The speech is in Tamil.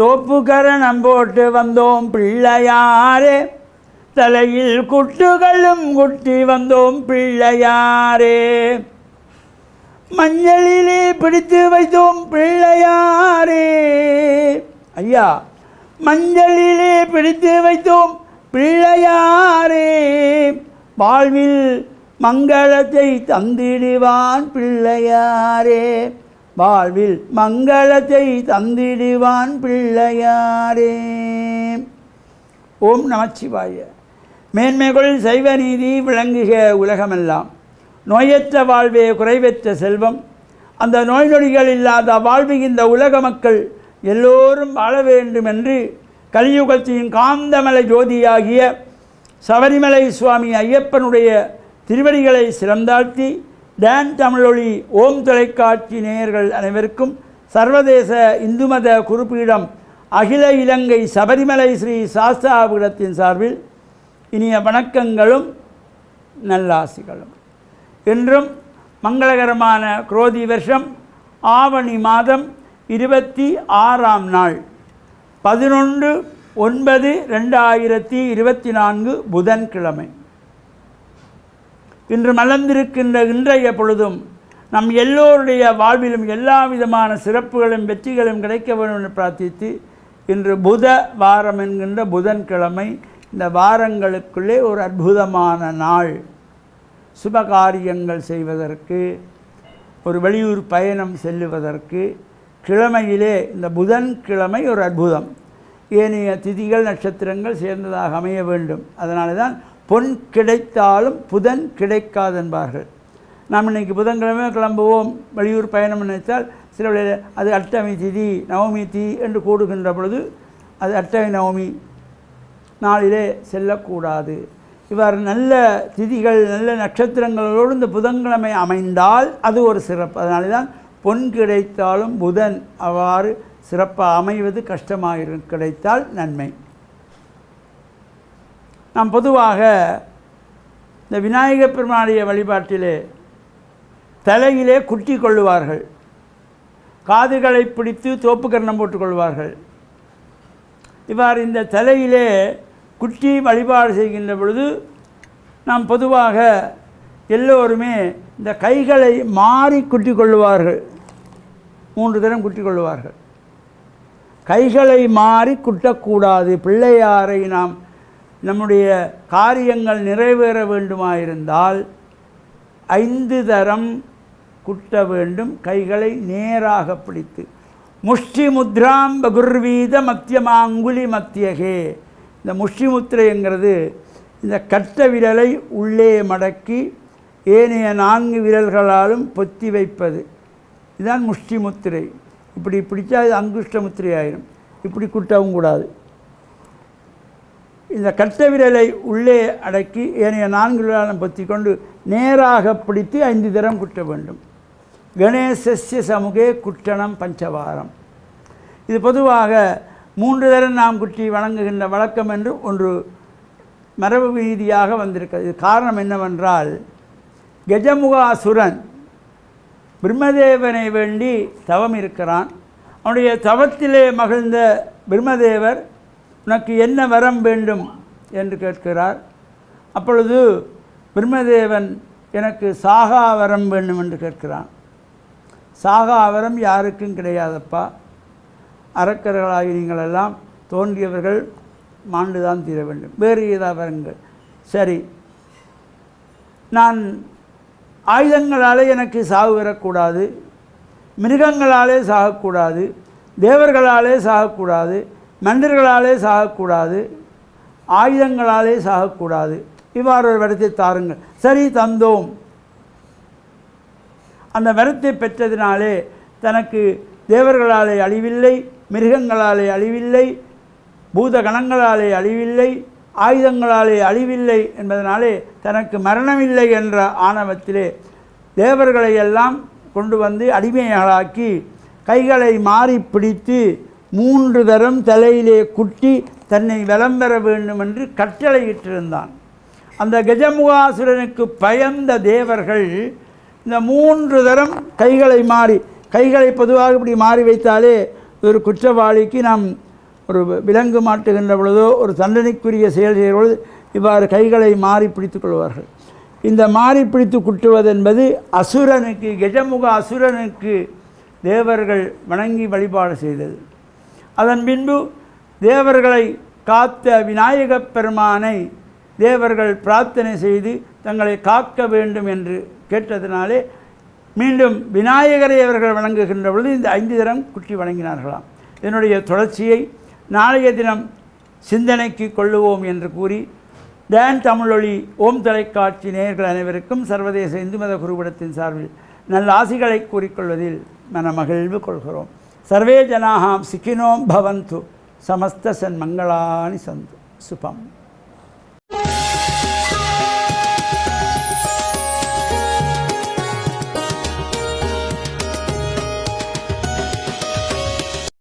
தோப்புக்கரணம் போட்டு வந்தோம் பிள்ளையாரே, தலையில் குட்டுகளும் குட்டி வந்தோம் பிள்ளையாரே. மஞ்சளிலே பிடித்து வைத்தோம் பிள்ளையாரே. ஐயா, மஞ்சளிலே பிடித்து வைத்தோம் பிள்ளையாரே. வாழ்வில் மங்களத்தை தந்திடுவான் பிள்ளையாரே. வாழ்வில் மங்களத்தை தந்திடுவான் பிள்ளையாரே. ஓம் நமச்சிவாய. மேன்மைகள் சைவ நீதி விளங்குக உலகமெல்லாம். நோயற்ற வாழ்வே குறைவற்ற செல்வம். அந்த நோய் நொடிகள் இல்லாத வாழ்வு இந்த உலக மக்கள் எல்லோரும் வாழ வேண்டும் என்று கலியுகத்தின் காந்தமலை ஜோதியாகிய சபரிமலை சுவாமி ஐயப்பனுடைய திருவடிகளை சிறந்தாழ்த்தி டான் தமிழொலி ஓம் தொலைக்காட்சி நேயர்கள் அனைவருக்கும் சர்வதேச இந்து மத குருப்பீடம் அகில இலங்கை சபரிமலை ஸ்ரீ சாஸ்தாபீடத்தின் சார்பில் இனிய வணக்கங்களும் நல்லாசிகளும். இன்றும் மங்களகரமான குரோதி வருஷம் ஆவணி மாதம் 26ஆம் நாள் 11/9/2024 புதன்கிழமை. இன்று மலர்ந்திருக்கின்ற இன்றைய பொழுதும் நம் எல்லோருடைய வாழ்விலும் எல்லா விதமான சிறப்புகளும் வெற்றிகளும் கிடைக்க வேண்டும் என்று பிரார்த்தித்து, இன்று புத வாரம் என்கின்ற புதன்கிழமை. இந்த வாரங்களுக்குள்ளே ஒரு அற்புதமான நாள். சுபகாரியங்கள் செய்வதற்கு, ஒரு வெளியூர் பயணம் செல்லுவதற்கு கிழமையிலே இந்த புதன்கிழமை ஒரு அற்புதம். ஏனைய திதிகள் நட்சத்திரங்கள் சேர்ந்ததாக அமைய வேண்டும். அதனால தான் பொன் கிடைத்தாலும் புதன் கிடைக்காது என்பார்கள். நாம் இன்றைக்கி புதன்கிழமை கிளம்புவோம் வெளியூர் பயணம் நினைத்தால் சில வேளையில் அது அஷ்டமி திதி நவமி திதி என்று கூடுகின்ற பொழுது அது அஷ்டமி நவமி நாளிலே செல்லக்கூடாது. இவ்வாறு நல்ல திதிகள் நல்ல நட்சத்திரங்களோடு இந்த புதன்கிழமை அமைந்தால் அது ஒரு சிறப்பு. அதனால தான் பொன் கிடைத்தாலும் புதன் அவ்வாறு சிறப்பாக அமைவது கஷ்டமாக கிடைத்தால் நன்மை. நாம் பொதுவாக இந்த விநாயகப் பெருமானுடைய வழிபாட்டிலே தலையிலே குட்டி கொள்ளுவார்கள், காதுகளை பிடித்து தோப்புக்கரணம் போட்டுக்கொள்வார்கள். இவ்வாறு இந்த தலையிலே குட்டி வழிபாடு செய்கின்ற பொழுது நாம் பொதுவாக எல்லோருமே இந்த கைகளை மாறி குட்டி கொள்ளுவார்கள். 3 தரம் குட்டி கொள்ளுவார்கள். கைகளை மாறி குட்டக்கூடாது. பிள்ளையாரை நாம் நம்முடைய காரியங்கள் நிறைவேற வேண்டுமாயிருந்தால் 5 தரம் குட்ட வேண்டும். கைகளை நேராக பிடித்து முஷ்டி முத்ராம் பகுர்வீத மத்தியமாங்குலி மத்தியகே. இந்த முஷ்டி முத்திரைங்கிறது இந்த கட்ட விரலை உள்ளே மடக்கி ஏனைய 4 விரல்களாலும் பொத்தி வைப்பது. இதுதான் முஷ்டி முத்திரை. இப்படி பிடிச்சா இது அங்குஷ்ட முத்திரை ஆயிடும். இப்படி குட்டவும் கூடாது. இந்த கட்ட விரலை உள்ளே அடக்கி ஏனைய 4 விரலாலும் பொத்தி கொண்டு நேராக பிடித்து 5 தரம் குட்ட வேண்டும். கணேசஸ்ய சமுகே குட்டணம் பஞ்சவாரம். இது பொதுவாக 3 தரம் நாம் குட்டி வணங்குகின்ற வழக்கம் என்று ஒன்று மரபு ரீதியாக வந்திருக்கிறது. இது காரணம் என்னவென்றால், கஜமுகாசுரன் பிரம்மதேவனை வேண்டி தவம் இருக்கிறான். அவனுடைய தவத்திலே மகிழ்ந்த பிரம்மதேவர், உனக்கு என்ன வரம் வேண்டும் என்று கேட்கிறார். அப்பொழுது பிரம்மதேவன், எனக்கு சாகா வரம் வேண்டும் என்று கேட்கிறான். சாகா வரம் யாருக்கும் கிடையாதப்பா, அரக்கர்களாகி நீங்களெல்லாம் தோன்றியவர்கள் மாண்டுதான் தீர வேண்டும், வேறு ஏதாவது வரங்கள். சரி, நான் ஆயுதங்களாலே எனக்கு சாவு வரக்கூடாது, மிருகங்களாலே சாகக்கூடாது, தேவர்களாலே சாகக்கூடாது, மனிதர்களாலே சாகக்கூடாது, ஆயுதங்களாலே சாகக்கூடாது. இவ்வாறு ஒரு வரத்தை தாருங்கள். சரி, தந்தோம். அந்த வரத்தை பெற்றதினாலே தனக்கு தேவர்களாலே அழிவில்லை, மிருகங்களாலே அழிவில்லை, பூதகணங்களாலே அழிவில்லை, ஆயுதங்களாலே அழிவில்லை என்பதனாலே தனக்கு மரணமில்லை என்ற ஆணவத்திலே தேவர்களை எல்லாம் கொண்டு வந்து அடிமைகளாக்கி கைகளை மாறி பிடித்து 3 தரம் தலையிலே குட்டி தன்னை வலம் பெற வேண்டும் என்று கட்டளையிட்டிருந்தான். அந்த கஜமுகாசுரனுக்கு பயந்த தேவர்கள் இந்த 3 தரம் கைகளை பொதுவாக இப்படி மாறி வைத்தாலே ஒரு குற்றவாளிக்கு நாம் ஒரு விலங்கு மாட்டுகின்ற பொழுதோ ஒரு தண்டனைக்குரிய செயல் செய்கிற பொழுது இவ்வாறு கைகளை மாறி பிடித்துக் கொள்வார்கள். இந்த மாறி பிடித்து குட்டுவது என்பது அசுரனுக்கு, கஜமுக அசுரனுக்கு தேவர்கள் வணங்கி வழிபாடு செய்தது. அதன் பின்பு தேவர்களை காத்த விநாயகப் பெருமானை தேவர்கள் பிரார்த்தனை செய்து தங்களை காக்க வேண்டும் என்று கேட்டதினாலே மீண்டும் விநாயகரை அவர்கள் வணங்குகின்ற பொழுது இந்த 5 தினம் குட்டி வணங்கினார்களாம். இதனுடைய தொடர்ச்சியை நாளைய தினம் சிந்தனைக்கு கொள்ளுவோம் என்று கூறி டான் தமிழொலி ஓம் தொலைக்காட்சி நேயர்கள் அனைவருக்கும் சர்வதேச இந்து மத குருபடத்தின் சார்பில் நல்ல ஆசிகளை கூறிக்கொள்வதில் மனமகிழ்வு கொள்கிறோம். சர்வே ஜனாஹாம் சிக்கினோம் பவந்து சமஸ்த சன்மங்களானி சந்து சுபம்.